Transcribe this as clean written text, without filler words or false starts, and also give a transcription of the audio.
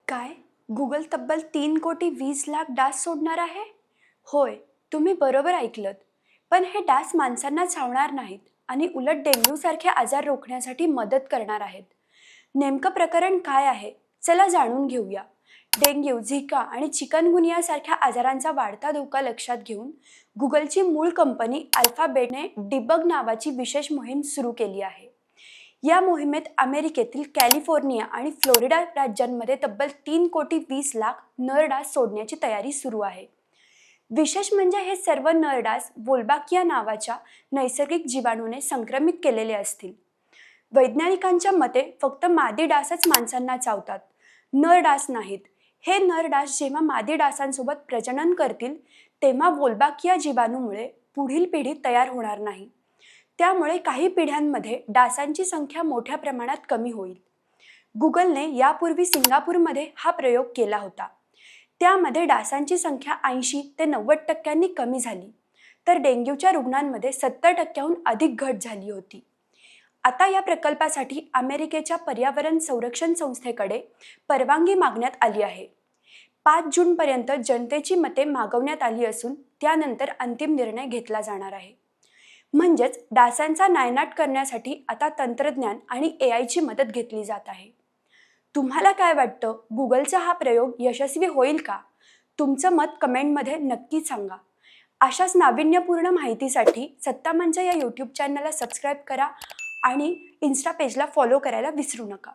काय? गुगल तब्बल 3,20,00,000 डास सोडणार आहे? होय, तुम्ही बरोबर ऐकलत. पण हे डास माणसांना चावणार नाहीत आणि उलट डेंग्यूसारखे आजार रोखण्यासाठी मदत करणार आहेत. नेमकं प्रकरण काय आहे? चला जाणून घेऊया. डेंग्यू, झिका आणि चिकनगुनियासारख्या आजारांचा वाढता धोका लक्षात घेऊन गुगलची मूळ कंपनी अल्फाबेटने डिबग नावाची विशेष मोहीम सुरू केली आहे. या मोहिमेत अमेरिकेतील कॅलिफोर्निया आणि फ्लोरिडा राज्यांमध्ये तब्बल 3,20,00,000 नर डास सोडण्याची तयारी सुरू आहे. विशेष म्हणजे हे सर्व नर डास वोल्बाकिया नावाच्या नैसर्गिक जीवाणूने संक्रमित केलेले असतील. वैज्ञानिकांच्या मते फक्त मादी डासच माणसांना चावतात, नर डास नाहीत. हे नर डास जेव्हा मादी डासांसोबत प्रजनन करतील तेव्हा वोल्बाकिया जीवाणूमुळे पुढील पिढी तयार होणार नाही. त्यामुळे काही पिढ्यांमध्ये डासांची संख्या मोठ्या प्रमाणात कमी होईल. गुगलने यापूर्वी सिंगापूरमध्ये हा प्रयोग केला होता. त्यामध्ये डासांची संख्या 80 ते 90% कमी झाली, तर डेंग्यूच्या रुग्णांमध्ये 70%हून अधिक घट झाली होती. आता या प्रकल्पासाठी अमेरिकेच्या पर्यावरण संरक्षण संस्थेकडे परवानगी मागण्यात आली आहे. 5 जूनपर्यंत जनतेची मते मागवण्यात आली असून त्यानंतर अंतिम निर्णय घेतला जाणार आहे. म्हणजेच डासांचा नायनाट करण्यासाठी आता तंत्रज्ञान आणि AIची मदत घेतली जात आहे. तुम्हाला काय वाटतं? गुगलचा हा प्रयोग यशस्वी होईल का? तुमचं मत कमेंटमध्ये नक्की सांगा. अशाच नाविन्यपूर्ण माहितीसाठी सत्तामंच या YouTube चॅनलला सबस्क्राईब करा आणि इन्स्टा पेजला फॉलो करायला विसरू नका.